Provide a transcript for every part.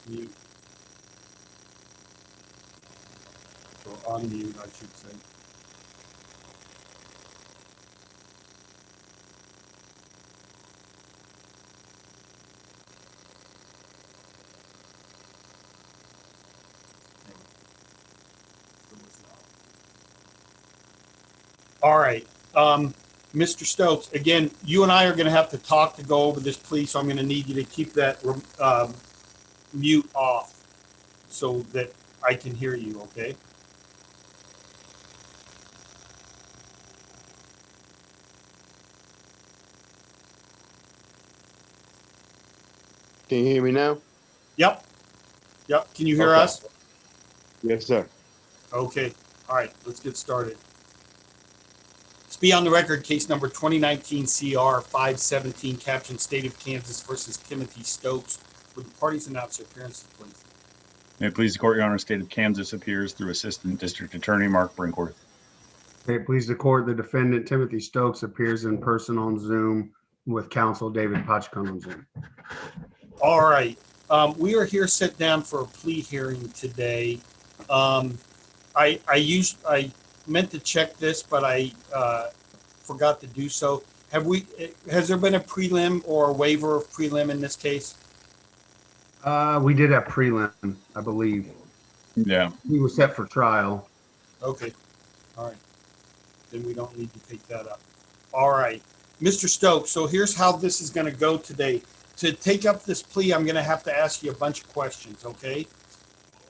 Mute. Or unmute, I should say. All right. Mr. Stokes, again, you and I are going to have to talk to go over this, please. So I'm going to need you to keep that mute off so that I can hear you, okay? Can you hear me now? Yep. Yep. Can you hear Okay. us? Yes, sir. Okay. All right. Let's get started. Let's be on the record, case number 2019CR517, captioned State of Kansas versus Timothy Stokes. Would the parties announce their appearances, please? May it please the court, Your Honor, State of Kansas appears through Assistant District Attorney Mark Brinkworth. May it please the court, the defendant Timothy Stokes appears in person on Zoom with counsel David Pachkon on Zoom. All right. We are here sit down for a plea hearing today. I meant to check this, but I forgot to do so. Has there been a prelim or a waiver of prelim in this case? We did have prelim, I believe. Yeah. He was set for trial. Okay. All right. Then we don't need to take that up. All right. Mr. Stokes, so here's how this is going to go today. To take up this plea, I'm going to have to ask you a bunch of questions, okay?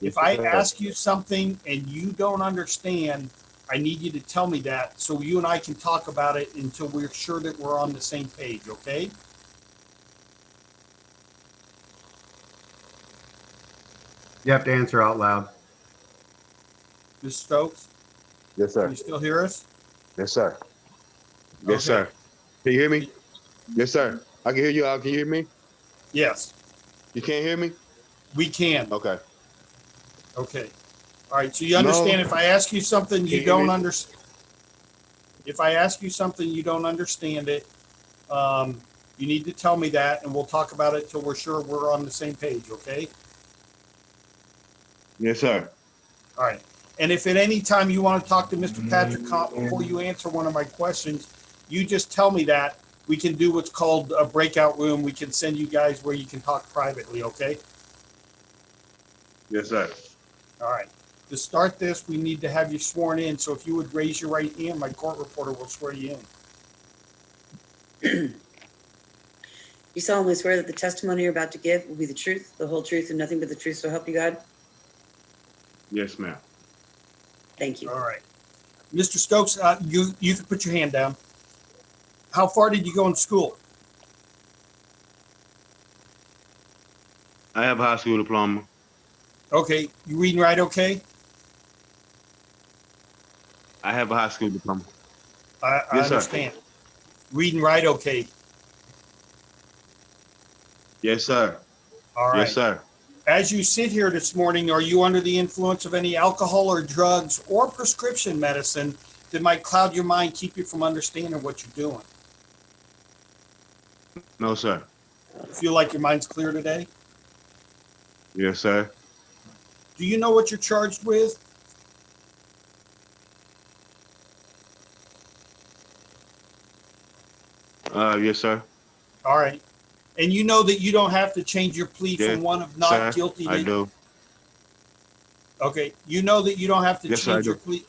If I ask you something and you don't understand, I need you to tell me that so you and I can talk about it until we're sure that we're on the same page, okay? You have to answer out loud. Mr. Stokes, Yes, can sir. you still hear us? Yes, sir. Yes, Okay. sir. Can you hear me? Yes, sir. I can hear you. Can you hear me? Yes, You can't hear me? we can. Okay. Okay. All right. So you understand No. if I ask you something Can you you don't hear me? understand, if I ask you something you don't understand it, you need to tell me that, and we'll talk about it till we're sure we're on the same page. Okay. Yes, sir. All right. And if at any time you want to talk to Mr. Patrick Comp before you answer one of my questions, you just tell me that. We can do what's called a breakout room. We can send you guys where you can talk privately. Okay. Yes, sir. All right. To start this, we need to have you sworn in. So if you would raise your right hand, my court reporter will swear you in. You solemnly swear that the testimony you're about to give will be the truth, the whole truth, and nothing but the truth, so help you God? Yes, ma'am. Thank you. All right. Mr. Stokes, you can put your hand down. How far did you go in school? I have a high school diploma. Okay. You reading right okay? I have a high school diploma. I Yes, sir. understand. Reading right okay. Yes, sir. All right. Yes, sir. As you sit here this morning, are you under the influence of any alcohol or drugs or prescription medicine that might cloud your mind, keep you from understanding what you're doing? No, sir. Feel like your mind's clear today? Yes, sir. Do you know what you're charged with? Yes, sir. All right. And you know that you don't have to change your plea Yes, from one of not sir. guilty I to... do. Okay. You know that you don't have to Yes, sir, I change do.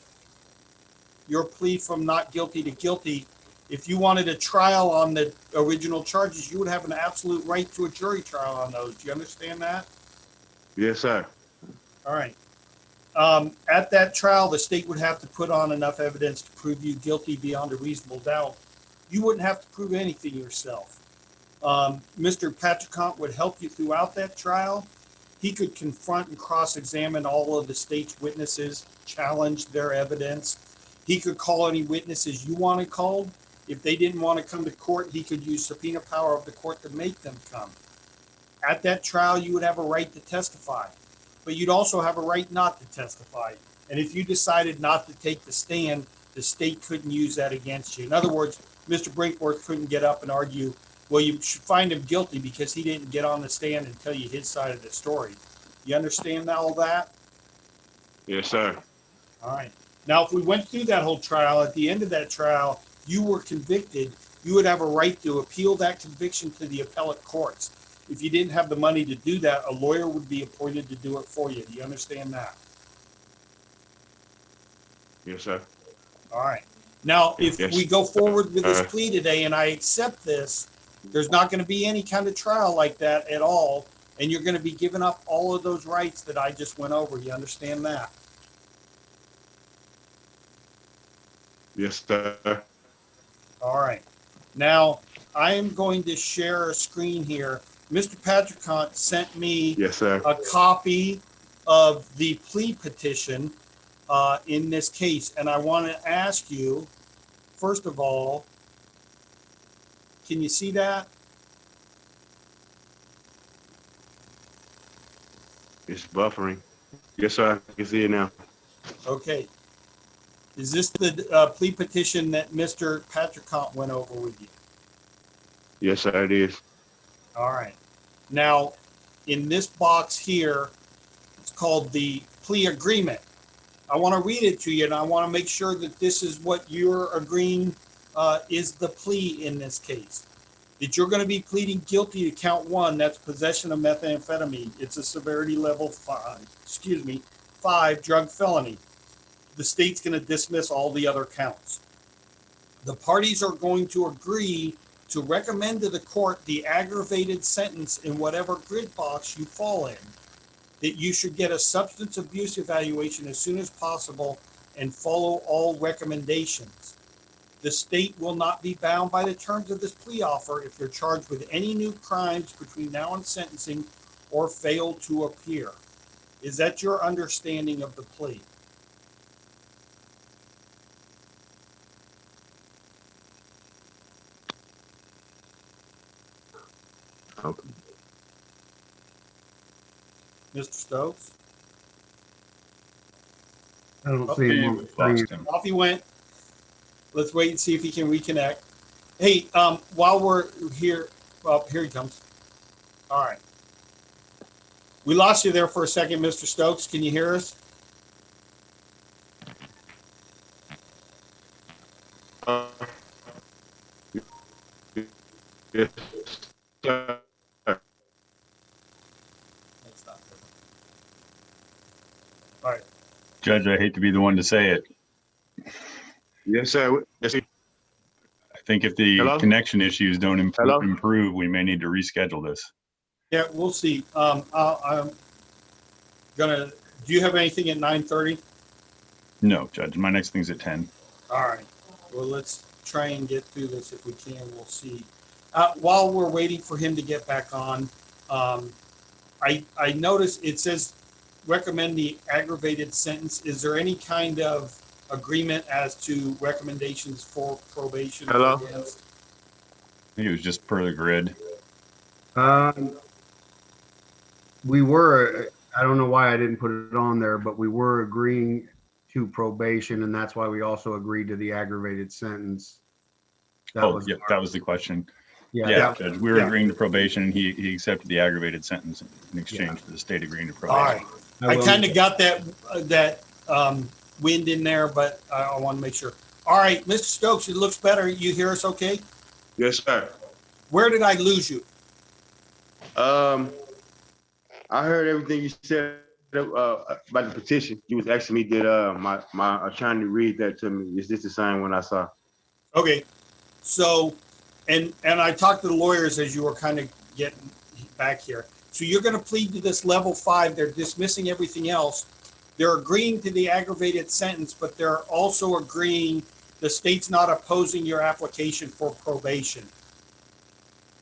your plea from not guilty to guilty. If you wanted a trial on the original charges, you would have an absolute right to a jury trial on those. Do you understand that? Yes, sir. All right. At that trial, the state would have to put on enough evidence to prove you guilty beyond a reasonable doubt. You wouldn't have to prove anything yourself. Mr. Patricant would help you throughout that trial. He could confront and cross-examine all of the state's witnesses, challenge their evidence. He could call any witnesses you wanted called. If they didn't want to come to court, he could use subpoena power of the court to make them come. At that trial, you would have a right to testify, but you'd also have a right not to testify. And if you decided not to take the stand, the state couldn't use that against you. In other words, Mr. Brinkworth couldn't get up and argue, well, you should find him guilty because he didn't get on the stand and tell you his side of the story. You understand all that? Yes, sir. All right. Now, if we went through that whole trial, at the end of that trial, you were convicted, you would have a right to appeal that conviction to the appellate courts. If you didn't have the money to do that, a lawyer would be appointed to do it for you. Do you understand that? Yes, sir. All right. Now, if Yes, we go forward with this sir. plea today and I accept this, there's not going to be any kind of trial like that at all. And you're going to be giving up all of those rights that I just went over. You understand that? Yes, sir. All right. Now, I am going to share a screen here. Mr. Patricant sent me Yes, sir. a copy of the plea petition in this case. And I want to ask you, first of all, can you see that? It's buffering. Yes, sir. I can see it now. Okay. Is this the plea petition that Mr. Patricant went over with you? Yes, sir. It is. All right. Now, in this box here, it's called the plea agreement. I want to read it to you, and I want to make sure that this is what you're agreeing is the plea in this case. That you're going to be pleading guilty to count 1, that's possession of methamphetamine. It's a severity level 5 drug felony. The state's going to dismiss all the other counts. The parties are going to agree to recommend to the court the aggravated sentence in whatever grid box you fall in. That you should get a substance abuse evaluation as soon as possible and follow all recommendations. The state will not be bound by the terms of this plea offer if you're charged with any new crimes between now and sentencing or fail to appear. Is that your understanding of the plea? Okay. Mr. Stokes? I don't Oh, see We him on the lost screen. him. Off he went. Let's wait and see if he can reconnect. Hey, while we're here, well, here he comes. All right. We lost you there for a second, Mr. Stokes. Can you hear us? Yes, sir. That's not good. All right. Judge, I hate to be the one to say it. Yes, sir. Yes, sir. I think if the Hello? connection issues don't Hello? improve, we may need to reschedule this. Yeah, we'll see. I'm gonna. Do you have anything at 9:30? No, Judge, my next thing's at 10. All right. Well, let's try and get through this if we can. We'll see. While we're waiting for him to get back on, I noticed it says recommend the aggravated sentence. Is there any kind of agreement as to recommendations for probation? Hello? I think it was just per the grid. We were, I don't know why I didn't put it on there, but we were agreeing to probation, and that's why we also agreed to the aggravated sentence. That was the question. Yeah, Yeah, that- Judge, we were yeah. agreeing to probation, and he accepted the aggravated sentence in exchange for the state agreeing to All right. probation. I will- kind of got that wind in there, but I want to make sure. All right, Mr. Stokes, it looks better. You hear us okay? Yes, sir. Where did I lose you? I heard everything you said about the petition. You was asking me, did my attorney read that to me? Is this the same one I saw? Okay, so, and I talked to the lawyers as you were kind of getting back here. So you're going to plead to this level 5. They're dismissing everything else. They're agreeing to the aggravated sentence, but they're also agreeing the state's not opposing your application for probation.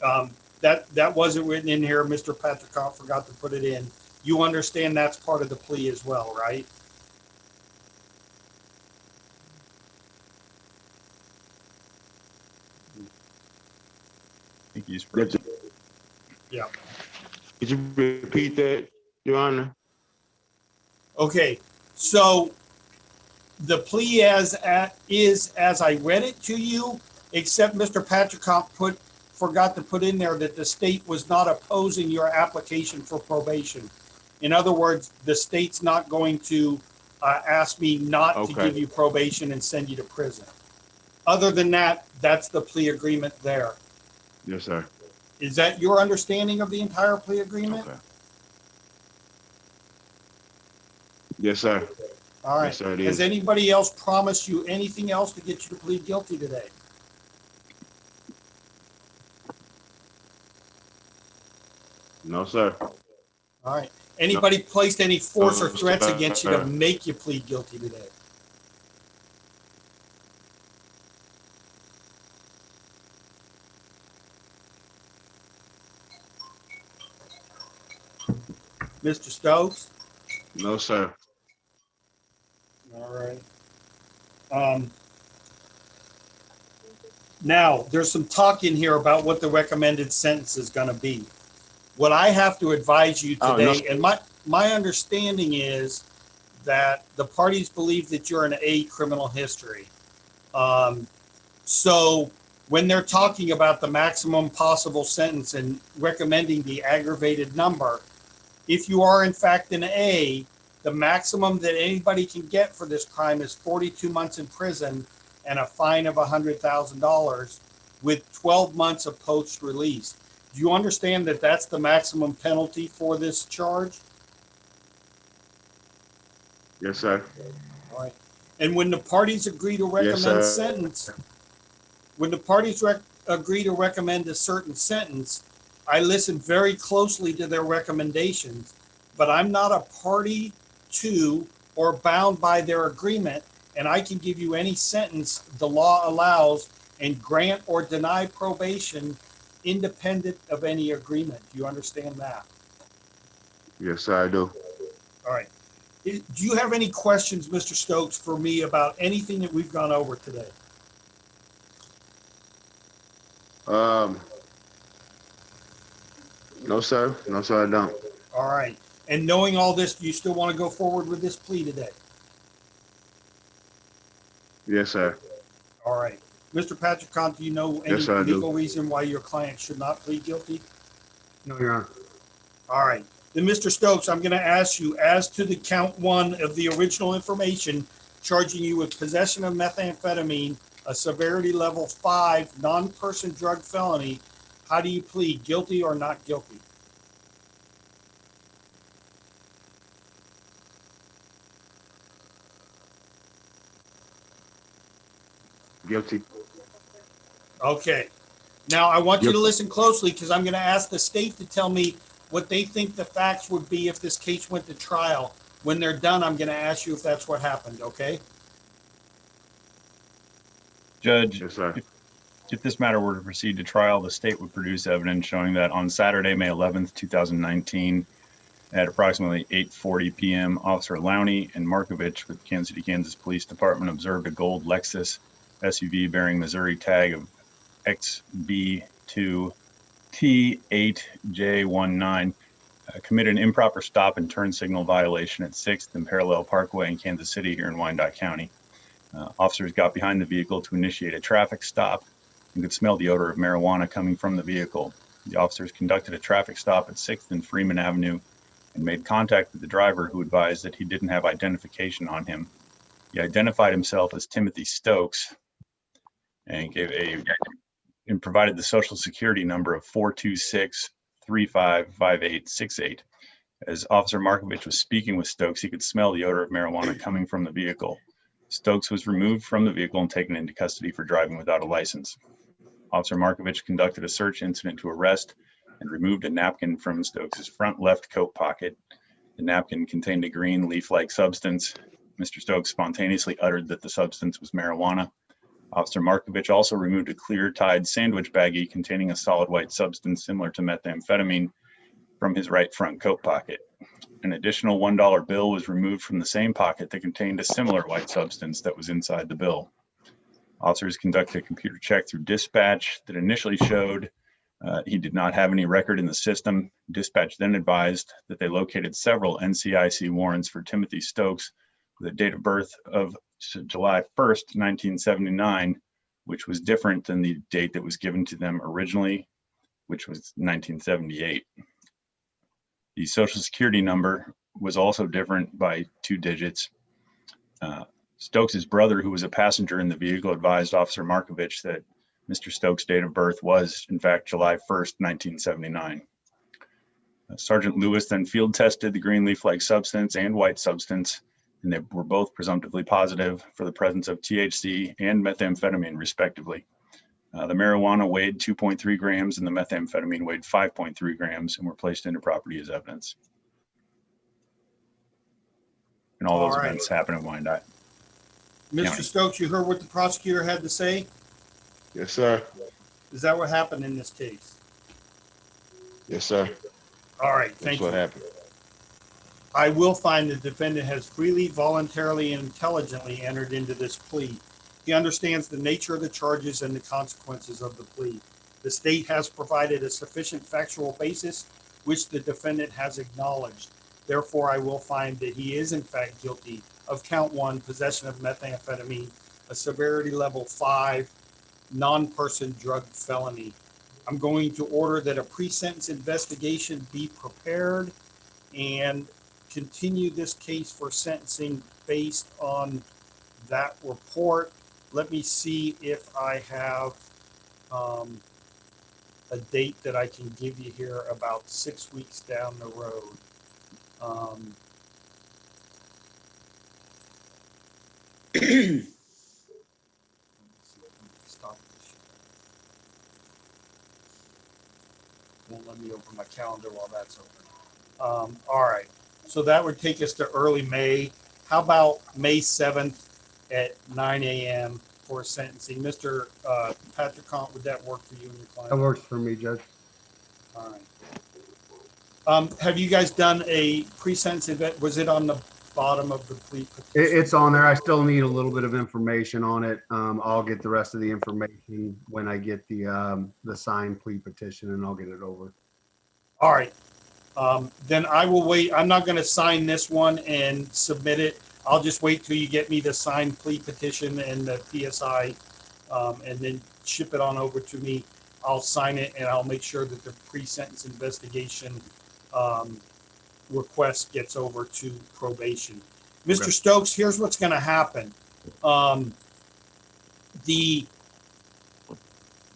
That wasn't written in here. Mr. Patricant forgot to put it in. You understand that's part of the plea as well, right? I think he's Yes. Yeah. Could you repeat that, Your Honor? Okay, so the plea is as I read it to you, except Mr. Patricant forgot to put in there that the state was not opposing your application for probation. In other words, the state's not going to ask me not to Okay. give you probation and send you to prison. Other than that, that's the plea agreement there. Yes, sir. Is that your understanding of the entire plea agreement? Okay. Yes, sir. All right. Yes, sir, it Has is. anybody else promised you anything else to get you to plead guilty today? No, sir. All right. Anybody placed any force or No, threats against you to sir. make you plead guilty today? Mr. Stokes? No, sir. All right. Now, there's some talk in here about what the recommended sentence is going to be. What I have to advise you Oh, no. today, and my understanding is that the parties believe that you're an A criminal history. So when they're talking about the maximum possible sentence and recommending the aggravated number, if you are in fact an A, the maximum that anybody can get for this crime is 42 months in prison and a fine of $100,000 with 12 months of post release. Do you understand that that's the maximum penalty for this charge? Yes, sir. All right. And when the parties agree to Yes, recommend sir. sentence, when the parties agree to recommend a certain sentence, I listen very closely to their recommendations, but I'm not a party to or bound by their agreement, and I can give you any sentence the law allows and grant or deny probation independent of any agreement. Do you understand that? Yes, sir, I do. All right. Do you have any questions, Mr. Stokes, for me about anything that we've gone over today? No, sir. No, sir, I don't. All right. And knowing all this, do you still want to go forward with this plea today? Yes, sir. All right. Mr. Patrick, do you know any Yes, sir, I do. legal reason why your client should not plead guilty? No, Your Honor. All right. Then, Mr. Stokes, I'm going to ask you, as to the count one of the original information charging you with possession of methamphetamine, a severity level 5 non-person drug felony, how do you plead, guilty or not guilty? Guilty. Okay. Now, I want you to Yep. listen closely because I'm going to ask the state to tell me what they think the facts would be if this case went to trial. When they're done, I'm going to ask you if that's what happened, okay? Judge, Yes, sir. if this matter were to proceed to trial, the state would produce evidence showing that on Saturday, May 11th, 2019, at approximately 8:40 p.m., Officer Lowney and Markovich with Kansas City, Kansas Police Department observed a gold Lexus SUV bearing Missouri tag of XB2T8J19 committed an improper stop and turn signal violation at 6th and Parallel Parkway in Kansas City here in Wyandotte County. Officers got behind the vehicle to initiate a traffic stop and could smell the odor of marijuana coming from the vehicle. The officers conducted a traffic stop at 6th and Freeman Avenue and made contact with the driver, who advised that he didn't have identification on him. He identified himself as Timothy Stokes and provided the social security number of 426-355868. As Officer Markovich was speaking with Stokes, he could smell the odor of marijuana coming from the vehicle. Stokes was removed from the vehicle and taken into custody for driving without a license. Officer Markovich conducted a search incident to arrest and removed a napkin from Stokes' front left coat pocket. The napkin contained a green leaf-like substance. Mr. Stokes spontaneously uttered that the substance was marijuana. Officer Markovich also removed a clear tied sandwich baggie containing a solid white substance similar to methamphetamine from his right front coat pocket. An additional $1 bill was removed from the same pocket that contained a similar white substance that was inside the bill. Officers conducted a computer check through dispatch that initially showed he did not have any record in the system. Dispatch then advised that they located several NCIC warrants for Timothy Stokes with a date of birth of July 1st, 1979, which was different than the date that was given to them originally, which was 1978. The social security number was also different by 2 digits. Stokes' brother, who was a passenger in the vehicle, advised Officer Markovich that Mr. Stokes' date of birth was, in fact, July 1st, 1979. Sergeant Lewis then field tested the green leaf-like substance and white substance, and they were both presumptively positive for the presence of THC and methamphetamine, respectively. The marijuana weighed 2.3 grams and the methamphetamine weighed 5.3 grams and were placed into property as evidence. And all those events happened in Wyandotte. Mr. Stokes, you heard what the prosecutor had to say? Yes, sir. Is that what happened in this case? Yes, sir. All right, That's thank what you. happened. I will find the defendant has freely, voluntarily, and intelligently entered into this plea. He understands the nature of the charges and the consequences of the plea. The state has provided a sufficient factual basis, which the defendant has acknowledged. Therefore, I will find that he is in fact guilty of count 1, possession of methamphetamine, a severity level 5, non-person drug felony. I'm going to order that a pre-sentence investigation be prepared and continue this case for sentencing based on that report. Let me see if I have a date that I can give you here about 6 weeks down the road. Stop this. Won't let me open my calendar while that's open. All right. So that would take us to early May. How about May 7th at 9 a.m. for sentencing? Mr. Patrick Comp, would that work for you and your client? That works for me, Judge. All right. Have you guys done a pre-sentence event? Was it on the bottom of the plea petition? It's on there. I still need a little bit of information on it. I'll get the rest of the information when I get the signed plea petition, and I'll get it over. All right. Then I will wait. I'm not going to sign this one and submit it. I'll just wait till you get me the signed plea petition and the PSI, and then ship it on over to me. I'll sign it, and I'll make sure that the pre-sentence investigation request gets over to probation. Mr. Okay. Stokes, here's what's going to happen. Mr.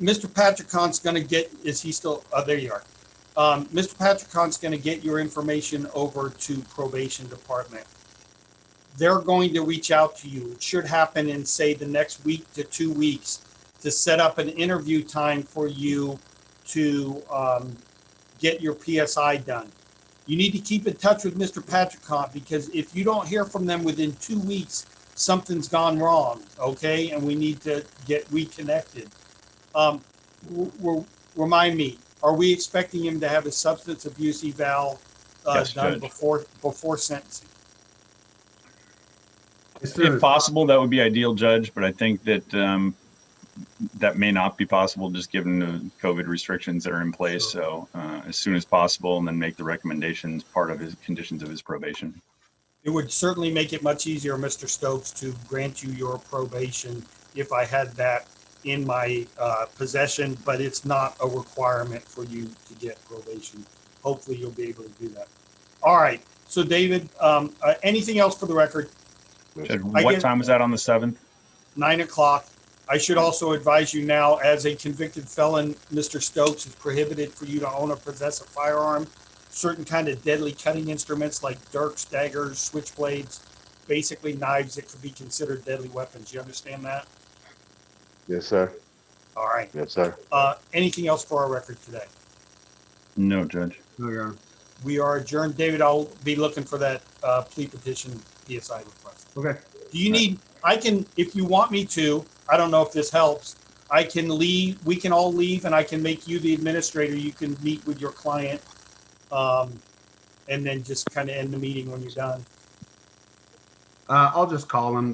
Patricon's going to get, is he still, there you are. Mr. Patricon's going to get your information over to probation department. They're going to reach out to you. It should happen in, say, the next week to 2 weeks to set up an interview time for you to get your PSI done. You need to keep in touch with Mr. Patricon, because if you don't hear from them within 2 weeks, something's gone wrong, okay? And we need to get reconnected. Remind me, are we expecting him to have a substance abuse eval Yes, done Judge. before sentencing? If possible, that would be ideal, Judge, but I think that that may not be possible just given the COVID restrictions that are in place. So as soon as possible, and then make the recommendations part of his conditions of his probation. It would certainly make it much easier, Mr. Stokes, to grant you your probation if I had that in my possession, but it's not a requirement for you to get probation. Hopefully you'll be able to do that. All right. So David, anything else for the record? Judge, what time was that on the 7th? 9 o'clock. I should also advise you now, as a convicted felon, Mr. Stokes, it's prohibited for you to own or possess a firearm. Certain kind of deadly cutting instruments like dirks, daggers, switchblades, basically knives that could be considered deadly weapons. You understand that? Yes, sir. All right. Yes, sir. Anything else for our record today? No, Judge. No, Your Honor. We are adjourned. David, I'll be looking for that plea petition PSI request. Okay. Do you need, I can, if you want me to, I don't know if this helps, I can leave, we can all leave, and I can make you the administrator. You can meet with your client, and then just kind of end the meeting when you're done. I'll just call him.